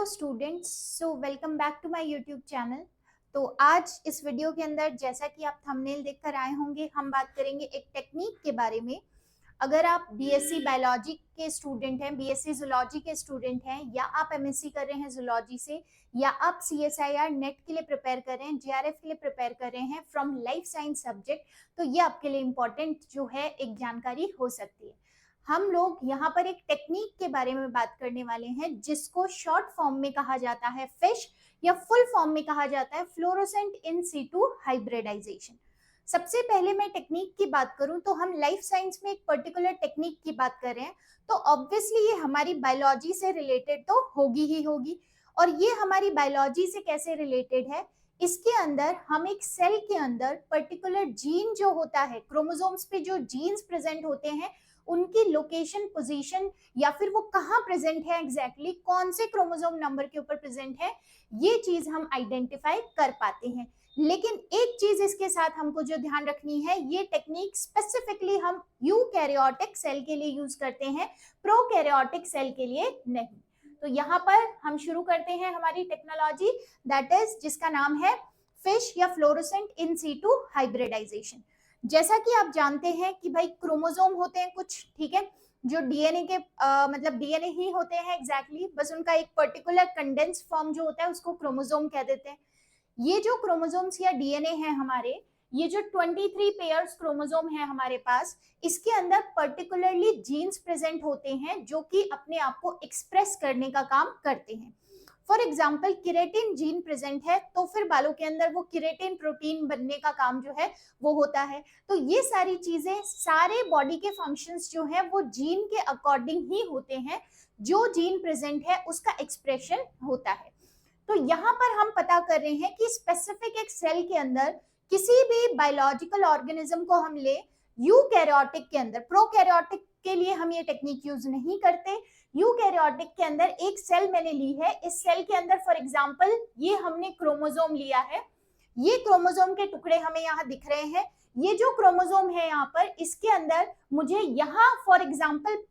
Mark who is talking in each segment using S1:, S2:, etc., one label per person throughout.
S1: Students, so welcome back to my YouTube channel. तो आज इस वीडियो के अंदर जैसा कि आप थंबनेल देखकर आए होंगे, हम बात करेंगे एक टेक्निक के बारे में। अगर आप बीएससी बायोलॉजी के स्टूडेंट हैं, बीएससी जूलॉजी के स्टूडेंट हैं, या आप एमएससी कर रहे हैं जूलॉजी से, या आप सीएसआईआर नेट के लिए प्रिपेयर कर रहे हैं, जेआरएफ के लिए प्रिपेयर कर रहे हैं फ्रॉम लाइफ साइंस सब्जेक्ट, तो ये आपके लिए इम्पोर्टेंट जो है एक जानकारी हो सकती है। हम लोग यहाँ पर एक टेक्निक के बारे में बात करने वाले हैं जिसको शॉर्ट फॉर्म में कहा जाता है फिश, या फुल फॉर्म में कहा जाता है फ्लोरोसेंट इन सीटू हाइब्रिडाइजेशन। सबसे पहले मैं टेक्निक की बात करूं तो हम लाइफ साइंस में एक पर्टिकुलर टेक्निक की बात कर रहे हैं, तो ऑब्वियसली ये हमारी बायोलॉजी से रिलेटेड तो होगी ही होगी। और ये हमारी बायोलॉजी से कैसे रिलेटेड है, इसके अंदर हम एक सेल के अंदर पर्टिकुलर जीन जो होता है, क्रोमोसोम्स पे जो जीन्स प्रेजेंट होते हैं, उनकी लोकेशन, पोजीशन, या फिर वो कहाँ प्रेजेंट है एग्जैक्टली, कौन से क्रोमोसोम नंबर के ऊपर प्रेजेंट है, ये चीज हम आइडेंटिफाई कर पाते हैं। लेकिन एक चीज इसके साथ हमको जो ध्यान रखनी है, ये टेक्निक स्पेसिफिकली हम यूकैरियोटिक सेल के लिए यूज करते हैं, प्रोकैरियोटिक सेल के लिए नहीं। तो यहाँ पर हम शुरू करते हैं हमारी टेक्नोलॉजी, दैट इज जिसका नाम है फिश या फ्लोरोसेंट इन सीटू हाइब्रिडाइजेशन। जैसा कि आप जानते हैं कि भाई क्रोमोसोम होते हैं कुछ, ठीक है, जो डीएनए के मतलब डीएनए ही होते हैं एग्जैक्टली, बस उनका एक पर्टिकुलर कंडेंस फॉर्म जो होता है उसको क्रोमोसोम कह देते हैं। ये जो क्रोमोसोम्स या डीएनए है हमारे, ये जो 23 पेयर्स क्रोमोसोम है हमारे पास, इसके अंदर पर्टिकुलरली जीन्स प्रेजेंट होते हैं जो कि अपने आप को एक्सप्रेस करने का काम करते हैं। For example keratin gene present है तो फिर बालों के अंदर वो किरेटिन प्रोटीन बनने का काम जो है वो होता है। तो ये सारी चीजें, सारे बॉडी के फंक्शंस जो है वो जीन के अकॉर्डिंग ही होते हैं, जो जीन प्रेजेंट है उसका एक्सप्रेशन होता है। तो यहाँ पर हम पता कर रहे हैं कि स्पेसिफिक एक सेल के अंदर किसी भी बायोलॉजिकल ऑर्गेनिज्म को हम ले, यूकैरियोटिक के अंदर, प्रोकैरियोटिक के लिए हम ये टेक्निक यूज नहीं करते। यूकैरियोटिक के अंदर एक सेल मैंने ली है, इस सेल के अंदर फॉर एग्जांपल ये हमने क्रोमोसोम लिया है, ये क्रोमोसोम के टुकड़े हमें यहाँ दिख रहे हैं। ये जो क्रोमोसोम है यहाँ पर, इसके अंदर मुझे यहाँ फॉर एग्जांपल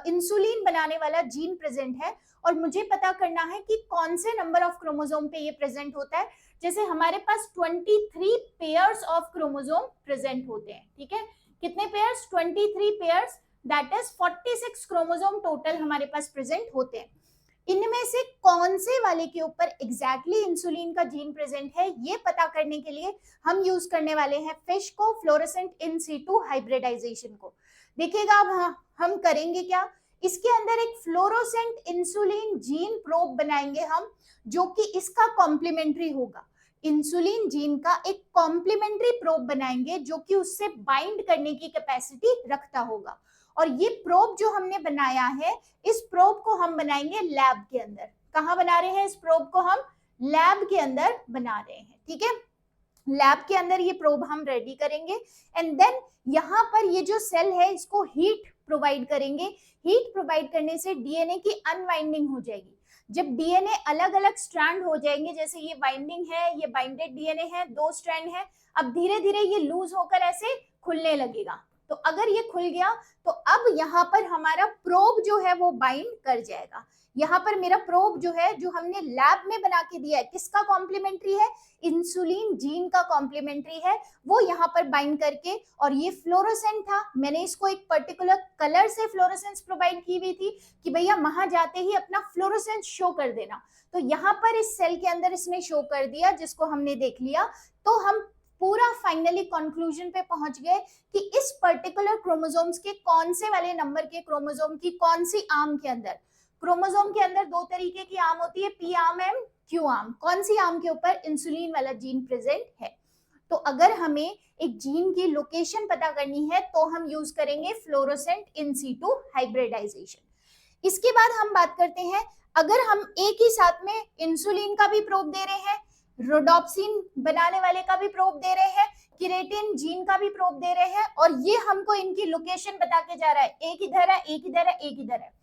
S1: इंसुलिन बनाने वाला जीन प्रेजेंट है, और मुझे पता करना है कि कौन से नंबर ऑफ क्रोमोसोम पे ये प्रेजेंट होता है। जैसे हमारे पास 23 पेयर्स ऑफ क्रोमोसोम प्रेजेंट होते हैं, ठीक है, कितने pairs, 23 pairs, that is 46 chromosome total हमारे पास प्रेजेंट होते हैं। इनमें से कौन से वाले के ऊपर एग्जैक्टली इंसुलिन का जीन प्रेजेंट है, ये पता करने के लिए हम यूज करने वाले हैं फिश को, फ्लोरोसेंट इन सीटू हाइब्रिडाइजेशन को। देखिएगा अब हम करेंगे क्या, इसके अंदर एक फ्लोरोसेंट इंसुलिन जीन प्रोब बनाएंगे हम, जो कि इसका कॉम्प्लीमेंट्री होगा। इंसुलिन जीन का एक कॉम्प्लीमेंट्री प्रोब बनाएंगे जो कि उससे बाइंड करने की कैपेसिटी रखता होगा। और ये प्रोब जो हमने बनाया है, इस प्रोब को हम बनाएंगे लैब के अंदर। कहाँ बना रहे हैं इस प्रोब को, हम लैब के अंदर बना रहे हैं, ठीक है। लैब के अंदर ये प्रोब हम रेडी करेंगे, एंड देन यहाँ पर ये जो सेल है इसको हीट प्रोवाइड करेंगे। हीट प्रोवाइड करने से डीएनए की अनवाइंडिंग हो जाएगी। जब डीएनए अलग अलग स्ट्रैंड हो जाएंगे, जैसे ये बाइंडिंग है, ये बाइंडेड डीएनए है, 2 स्ट्रैंड है, अब धीरे धीरे ये लूज होकर ऐसे खुलने लगेगा। तो अगर ये खुल गया तो अब यहाँ पर हमारा प्रोब जो है वो बाइंड कर जाएगा। यहाँ पर मेरा प्रोब जो है, जो हमने लैब में बना के दिया है, किसका कॉम्प्लीमेंट्री है, इंसुलिन जीन का कॉम्प्लीमेंट्री है, वो यहाँ पर बाइंड करके, और ये फ्लोरोसेंट था, मैंने इसको एक पर्टिकुलर कलर से फ्लोरोसेंस प्रोवाइड की हुई थी कि भैया वहां जाते ही अपना फ्लोरोसेंस शो कर देना। तो यहाँ पर इस सेल के अंदर इसने शो कर दिया, जिसको हमने देख लिया। तो हम पूरा फाइनली कंक्लूजन पे पहुंच गए कि इस पर्टिकुलर क्रोमोसोम्स के कौन से वाले नंबर के क्रोमोसोम की कौन सी आर्म के अंदर, क्रोमोसोम के अंदर 2 तरीके की आर्म होती है, P arm and Q arm, कौन सी आर्म के ऊपर इंसुलिन वाला जीन प्रेजेंट है। तो अगर हमें एक जीन की लोकेशन पता करनी है तो हम यूज करेंगे फ्लोरोसेंट इन सीटू हाइब्रिडाइजेशन। इसके बाद हम बात करते हैं, अगर हम एक ही साथ में इंसुलिन का भी प्रोब दे रहे हैं, रोडोप्सिन बनाने वाले का भी प्रोब दे रहे हैं, किरेटिन जीन का भी प्रोब दे रहे हैं, और ये हमको इनकी लोकेशन बता के जा रहा है, एक इधर है, एक इधर है, एक इधर है।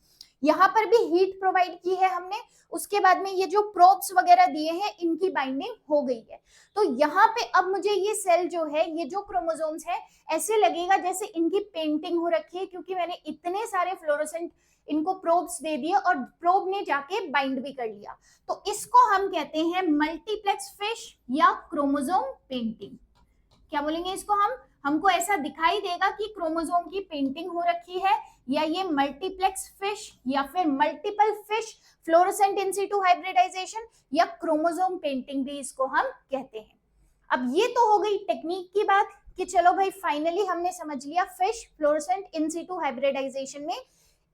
S1: यहाँ पर भी हीट प्रोवाइड की है हमने, उसके बाद में ये जो प्रोब्स वगैरह दिए हैं इनकी बाइंडिंग हो गई है। तो यहाँ पे अब मुझे ये सेल जो है, ये जो क्रोमोसोम्स है, ऐसे लगेगा जैसे इनकी पेंटिंग हो रखी है, क्योंकि मैंने इतने सारे फ्लोरोसेंट इनको प्रोब्स दे दिए और प्रोब ने जाके बाइंड भी कर लिया। तो इसको हम कहते हैं मल्टीप्लेक्स फिश या क्रोमोसोम पेंटिंग। क्या बोलेंगे इसको हम? हमको ऐसा दिखाई देगा कि क्रोमोसोम की पेंटिंग हो रखी है, या ये मल्टीप्लेक्स फिश या फिर मल्टीपल फिश फ्लोरोसेंट इन सिटू हाइब्रिडाइजेशन या क्रोमोसोम पेंटिंग भी इसको हम कहते हैं। अब ये तो हो गई टेक्निक की बात कि चलो भाई फाइनली हमने समझ लिया फिश फ्लोरोसेंट इन सिटू हाइब्रिडाइजेशन में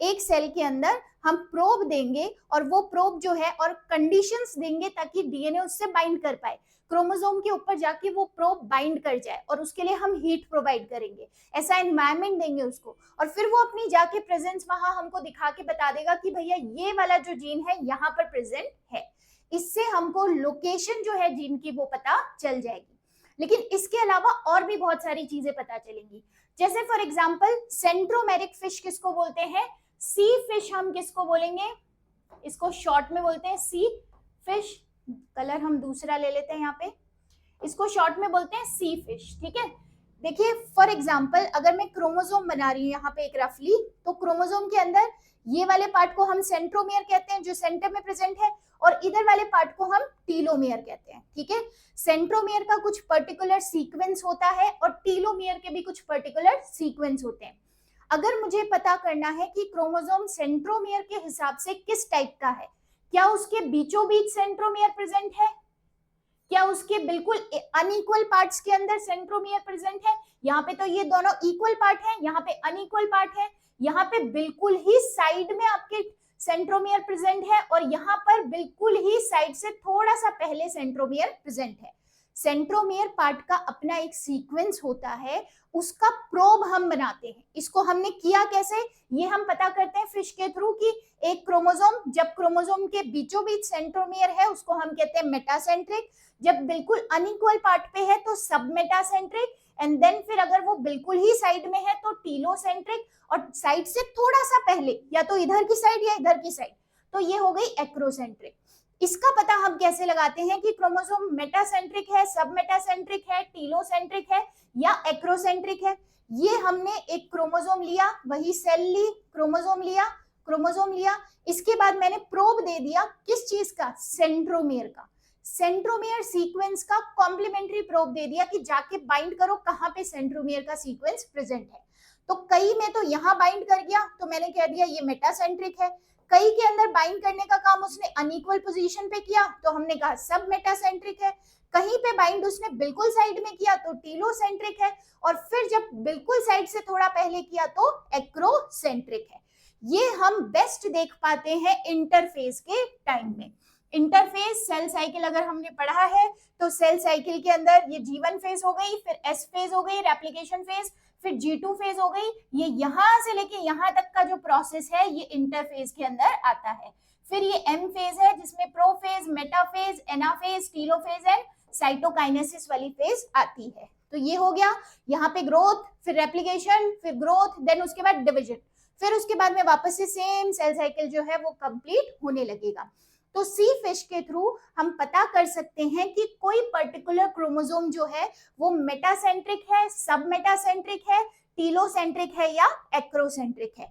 S1: एक सेल के अंदर हम प्रोब देंगे और वो प्रोब जो है और कंडीशंस देंगे ताकि डीएनए उससे बाइंड कर पाए, क्रोमोसोम के ऊपर जाके वो प्रोब बाइंड कर जाए, और उसके लिए हम हीट प्रोवाइड करेंगे, ऐसा एनवायरनमेंट देंगे उसको, और फिर वो अपनी जाके प्रेजेंस वहां हमको दिखा के बता देगा कि भैया ये वाला जो जीन है यहाँ पर प्रेजेंट है। इससे हमको लोकेशन जो है जीन की वो पता चल जाएगी। लेकिन इसके अलावा और भी बहुत सारी चीजें पता चलेंगी, जैसे फॉर एग्जाम्पल सेंट्रोमेरिक फिश किसको बोलते हैं? सी फिश हम किसको बोलेंगे? इसको शॉर्ट में बोलते हैं सी फिश। कलर हम दूसरा ले लेते हैं यहाँ पे, इसको शॉर्ट में बोलते हैं सी फिश। ठीक है, देखिए फॉर एग्जाम्पल अगर मैं क्रोमोसोम बना रही हूँ यहाँ पे एक रफली, तो क्रोमोसोम के अंदर ये वाले पार्ट को हम सेंट्रोमियर कहते हैं जो सेंटर में प्रेजेंट है, और इधर वाले पार्ट को हम टीलोमियर कहते हैं। ठीक है, सेंट्रोमियर का कुछ पर्टिकुलर सीक्वेंस होता है और टीलोमियर के भी कुछ पर्टिकुलर सीक्वेंस होते हैं। अगर मुझे पता करना है कि क्रोमोसोम सेंट्रोमियर के हिसाब से किस टाइप का है, क्या उसके बीचों बीच सेंट्रोमियर प्रेजेंट है, क्या उसके बिल्कुल अनइक्वल पार्ट्स के अंदर सेंट्रोमियर प्रेजेंट है, यहाँ पे तो ये दोनों इक्वल पार्ट है, यहाँ पे अनइक्वल पार्ट है, यहाँ पे बिल्कुल ही साइड में आपके सेंट्रोमियर प्रेजेंट है, और यहाँ पर बिल्कुल ही साइड से थोड़ा सा पहले सेंट्रोमियर प्रेजेंट है। सेंट्रोमियर पार्ट का अपना एक सीक्वेंस होता है, उसका प्रोब हम बनाते हैं। इसको हमने किया कैसे, ये हम पता करते हैं फिश के थ्रू कि एक क्रोमोसोम, जब क्रोमोसोम के बीचों बीच सेंट्रोमियर है उसको हम कहते हैं मेटासेंट्रिक, जब बिल्कुल अनइक्वल पार्ट पे है तो सब मेटासेंट्रिक, एंड देन फिर अगर वो बिल्कुल ही साइड में है तो टीलोसेंट्रिक, और साइड से थोड़ा सा पहले या तो इधर की साइड या इधर की साइड, तो ये हो गई एक्रोसेंट्रिक। इसका पता हम कैसे लगाते हैं कि क्रोमोसोम मेटासेंट्रिक है, सब मेटासेंट्रिक है, टीलोसेंट्रिक है या एक्रोसेंट्रिक है? ये हमने एक क्रोमोसोम लिया, वही सेल ली, क्रोमोसोम लिया, इसके बाद मैंने प्रोब दे दिया किस चीज का? सेंट्रोमियर का। सेंट्रोमियर सीक्वेंस का कॉम्प्लीमेंट्री प्रोब दे दिया कि जाके बाइंड करो कहां पे सेंट्रोमियर का सीक्वेंस प्रेजेंट है। तो कई में तो यहां बाइंड कर गया तो मैंने कह दिया ये मेटासेंट्रिक है, कई के अंदर बाइंड करने का काम उसने अनइक्वल पोजीशन पे किया तो हमने कहा सब मेटासेंट्रिक है, कहीं पे बाइंड उसने बिल्कुल साइड में किया तो टीलोसेंट्रिक है, और फिर जब बिल्कुल साइड से थोड़ा पहले किया तो एक्रोसेंट्रिक है। ये हम बेस्ट देख पाते हैं इंटरफेज के टाइम में। इंटरफेज सेल साइकिल अगर हमने पढ़ा है तो सेल साइकिल के अंदर ये G1 फेज हो गई, फिर S फेज हो गई रेप्लिकेशन फेज, फिर G2 फेज हो गई, ये यहां से लेके यहां तक का जो प्रोसेस है ये इंटरफेज के अंदर आता है। फिर ये M फेज है जिसमें prophase, metaphase, anaphase, telophase and cytokinesis वाली फेज आती है। तो ये हो गया यहाँ पे ग्रोथ, फिर रेप्लिकेशन, फिर ग्रोथ, देन उसके बाद डिविजन, फिर उसके बाद में वापस से सेम सेल साइकिल जो है वो कंप्लीट होने लगेगा। तो सी फिश के थ्रू हम पता कर सकते हैं कि कोई पर्टिकुलर क्रोमोसोम जो है वो मेटासेंट्रिक है, सब मेटासेंट्रिक है, टीलोसेंट्रिक है या एक्रोसेंट्रिक है।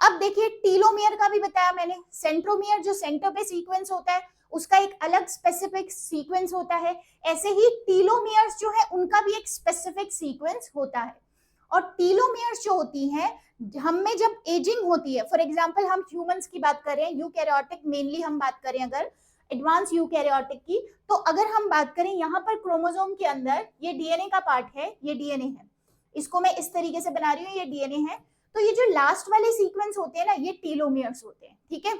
S1: अब देखिए टीलोमियर का भी बताया मैंने, सेंट्रोमियर जो सेंटर पे सीक्वेंस होता है उसका एक अलग स्पेसिफिक सीक्वेंस होता है, ऐसे ही टीलोमियर्स जो है उनका भी एक स्पेसिफिक सीक्वेंस होता है। और टीलोमियर्स जो होती हैं हम में जब एजिंग होती है, फॉर एग्जांपल हम ह्यूमंस की बात करें, यूकैरियोटिक मेनली हम बात करें अगर एडवांस यूकैरियोटिक की, तो अगर हम बात करें यहाँ पर क्रोमोसोम के अंदर ये डीएनए का पार्ट है, ये डीएनए है, इसको मैं इस तरीके से बना रही हूँ, ये डीएनए है, तो ये जो लास्ट वाले सीक्वेंस होते हैं ना ये टीलोमियर्स होते हैं। ठीक है,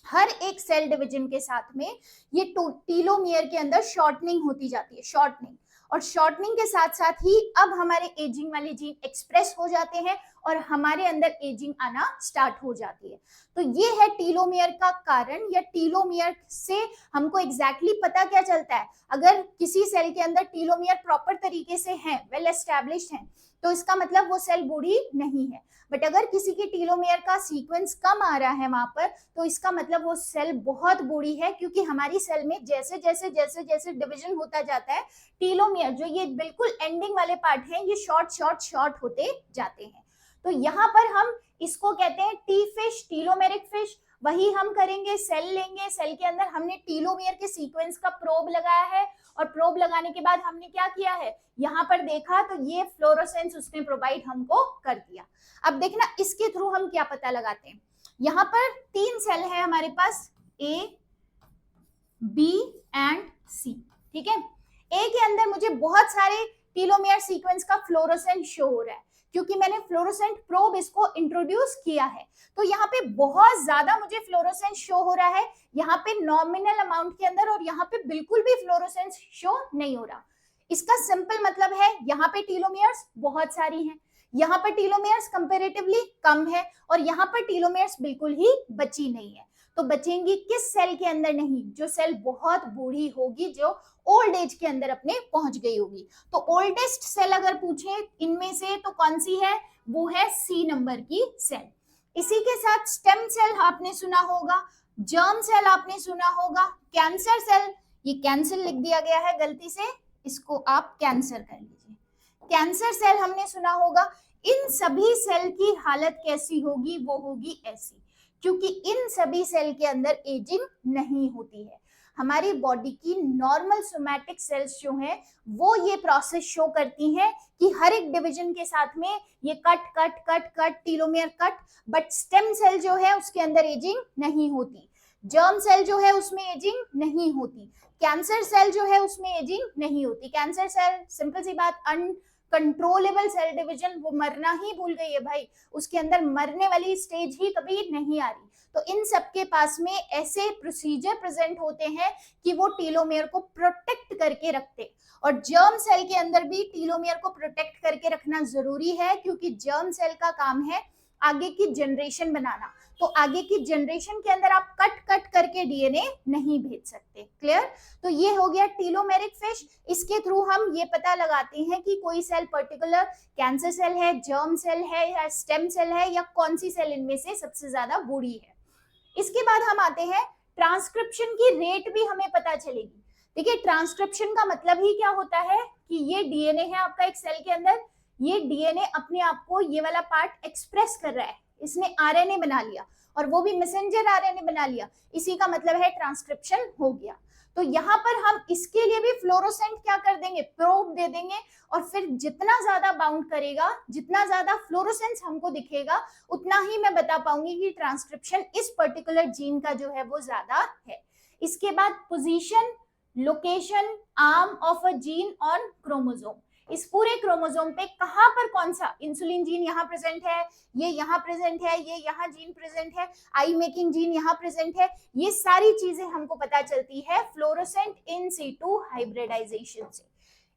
S1: हर एक सेल डिवीजन के साथ में ये टीलोमियर के अंदर शॉर्टनिंग होती जाती है, शॉर्टनिंग, और शॉर्टनिंग के साथ साथ ही अब हमारे एजिंग वाले जीन एक्सप्रेस हो जाते हैं और हमारे अंदर एजिंग आना स्टार्ट हो जाती है। तो ये है टीलोमियर का कारण, या टीलोमियर से हमको एग्जैक्टली पता क्या चलता है। अगर किसी सेल के अंदर टीलोमियर प्रॉपर तरीके से है, वेल एस्टैब्लिश्ड है, तो इसका मतलब वो सेल बूढ़ी नहीं है। बट अगर किसी की टीलोमियर का सीक्वेंस कम आ रहा है वहां पर, तो इसका मतलब वो सेल बहुत बूढ़ी है, क्योंकि हमारी सेल में जैसे जैसे जैसे जैसे डिवीजन होता जाता है, टीलोमियर जो ये बिल्कुल एंडिंग वाले पार्ट हैं ये शॉर्ट शॉर्ट शॉर्ट होते जाते हैं। तो यहाँ पर हम इसको कहते हैं टी फिश, टीलोमेरिक फिश। वही हम करेंगे, सेल लेंगे, सेल के अंदर हमने टीलोमेयर के सीक्वेंस का प्रोब लगाया है, और प्रोब लगाने के बाद हमने क्या किया है, यहाँ पर देखा तो ये फ्लोरोसेंस उसने प्रोवाइड हमको कर दिया। अब देखना इसके थ्रू हम क्या पता लगाते हैं। यहाँ पर 3 सेल है हमारे पास, ए, बी एंड सी, ठीक है। ए के अंदर मुझे बहुत सारे टीलोमेयर सीक्वेंस का फ्लोरोसेंट शो हो रहा है, क्योंकि मैंने फ्लोरोसेंट प्रोब इसको इंट्रोड्यूस किया है। तो यहाँ पे बहुत ज्यादा मुझे फ्लोरोसेंट शो हो रहा है, यहाँ पे नॉमिनल अमाउंट के अंदर, और यहाँ पे बिल्कुल भी फ्लोरोसेंट शो नहीं हो रहा। इसका सिंपल मतलब है यहाँ पे टीलोमेयर्स बहुत सारी हैं, यहाँ पर टीलोमेयर्स कंपैरेटिवली कम है, और यहाँ पर टीलोमेयर्स बिल्कुल ही बची नहीं है। तो बचेंगी किस सेल के अंदर, नहीं, जो सेल बहुत बूढ़ी होगी, जो ओल्ड एज के अंदर अपने पहुंच गई होगी। तो ओल्डेस्ट सेल अगर पूछे इनमें से तो कौन सी है, वो है सी नंबर की सेल। इसी के साथ स्टेम सेल आपने सुना होगा, जर्म सेल आपने सुना होगा, कैंसर सेल, ये कैंसर लिख दिया गया है गलती से, इसको आप कैंसर कर लीजिए। कैंसर सेल हमने सुना होगा। इन सभी सेल की हालत कैसी होगी, वो होगी ऐसी, क्योंकि इन सभी सेल के अंदर एजिंग नहीं होती है। हमारी बॉडी की नॉर्मल सोमैटिक सेल्स जो हैं वो ये प्रोसेस शो करती हैं कि हर एक डिवीजन के साथ में ये cut cut cut cut, telomere cut, but stem cell जो है उसके अंदर एजिंग नहीं होती, जर्म सेल जो है उसमें एजिंग नहीं होती, कैंसर सेल जो है उसमें एजिंग नहीं होती। कैंसर सेल सिंपल सी बात, कंट्रोलेबल सेल डिवीजन, वो मरना ही भूल गई है भाई, उसके अंदर मरने वाली स्टेज ही कभी नहीं आ रही। तो इन सबके पास में ऐसे प्रोसीजर प्रेजेंट होते हैं कि वो टीलोमेयर को प्रोटेक्ट करके रखते, और जर्म सेल के अंदर भी टीलोमेयर को प्रोटेक्ट करके रखना जरूरी है, क्योंकि जर्म सेल का काम है आगे की जनरेशन बनाना। तो आगे की जनरेशन के अंदर आप कट कट करके डीएनए नहीं भेज सकते। क्लियर? तो ये हो गया टीलोमेरिक फिश। इसके थ्रू हम ये पता लगाते हैं कि कोई सेल पर्टिकुलर कैंसर सेल है, जर्म सेल है, या स्टेम सेल है, या कौन सी सेल इनमें से सबसे ज्यादा बूढ़ी है। इसके बाद हम आते हैं ट्रांसक्रिप्शन की रेट भी हमें पता चलेगी। देखिए, ट्रांसक्रिप्शन का मतलब ही क्या होता है कि ये डीएनए है आपका एक सेल के अंदर, ये डीएनए अपने आप को ये वाला पार्ट एक्सप्रेस कर रहा है, इसने आरएनए बना लिया, और वो भी मैसेंजर आरएनए बना लिया, इसी का मतलब है ट्रांसक्रिप्शन हो गया। तो यहाँ पर हम इसके लिए भी फ्लोरोसेंट क्या कर देंगे, प्रोब दे देंगे, और फिर जितना ज्यादा बाउंड करेगा, जितना ज्यादा फ्लोरोसेंस हमको दिखेगा, उतना ही मैं बता पाऊंगी कि ट्रांसक्रिप्शन इस पर्टिकुलर जीन का जो है वो ज्यादा है। इसके बाद position, location, arm of a gene on chromosome, इस पूरे क्रोमोसोम पे कहां पर कौन सा इंसुलिन जीन यहाँ प्रेजेंट है, ये यहाँ प्रेजेंट है, ये यहाँ जीन प्रेजेंट है, आई मेकिंग जीन यहाँ प्रेजेंट है, ये सारी चीजें हमको पता चलती है फ्लोरोसेंट इन सीटू हाइब्रिडाइजेशन से।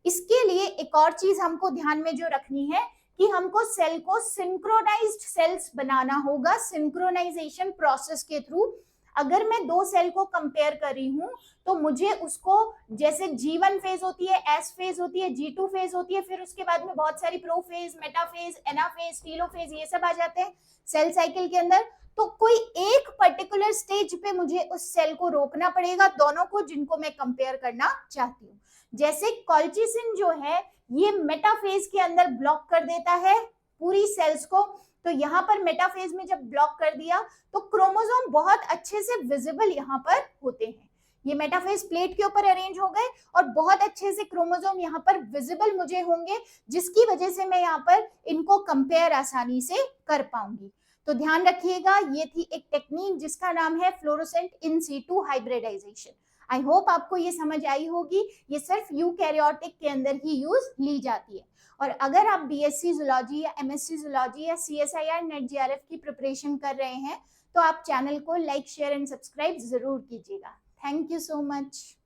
S1: इसके लिए एक और चीज हमको ध्यान में जो रखनी है कि हमको सेल को सिंक्रोनाइज्ड सेल्स बनाना होगा, सिंक्रोनाइजेशन प्रोसेस के थ्रू। अगर मैं दो सेल को कंपेयर कर रही हूं तो मुझे उसको, जैसे G1 फेज होती है, S फेज होती है, G2 फेज होती है, फिर उसके बाद में बहुत सारी प्रोफेज, मेटाफेज, एनाफेज, टीलोफेज, ये सब आ जाते हैं सेल साइकिल के अंदर। तो कोई एक पर्टिकुलर स्टेज पे मुझे उस सेल को रोकना पड़ेगा, दोनों को जिनको मैं कंपेयर करना चाहती हूँ। जैसे कॉल्चिसिन जो है ये मेटाफेज के अंदर ब्लॉक कर देता है पूरी सेल्स को, तो यहाँ पर मेटाफेज में जब ब्लॉक कर दिया तो क्रोमोसोम बहुत अच्छे से विजिबल यहाँ पर होते हैं। ये मेटाफेज प्लेट के ऊपर अरेंज हो गए और बहुत अच्छे से क्रोमोसोम यहाँ पर विजिबल मुझे होंगे, जिसकी वजह से मैं यहाँ पर इनको कंपेयर आसानी से कर पाऊंगी। तो ध्यान रखिएगा, ये थी एक टेक्निक जिसका नाम है fluorescent in situ hybridization. I hope आपको ये समझ आई होगी। ये सिर्फ यूकैरियोटिक के अंदर ही यूज ली जाती है। और अगर आप बीएससी जूलॉजी या एमएससी जूलॉजी या सीएसआईआर नेट जीआरएफ की प्रिपरेशन कर रहे हैं तो आप चैनल को लाइक, शेयर एंड सब्सक्राइब जरूर कीजिएगा। Thank you so much.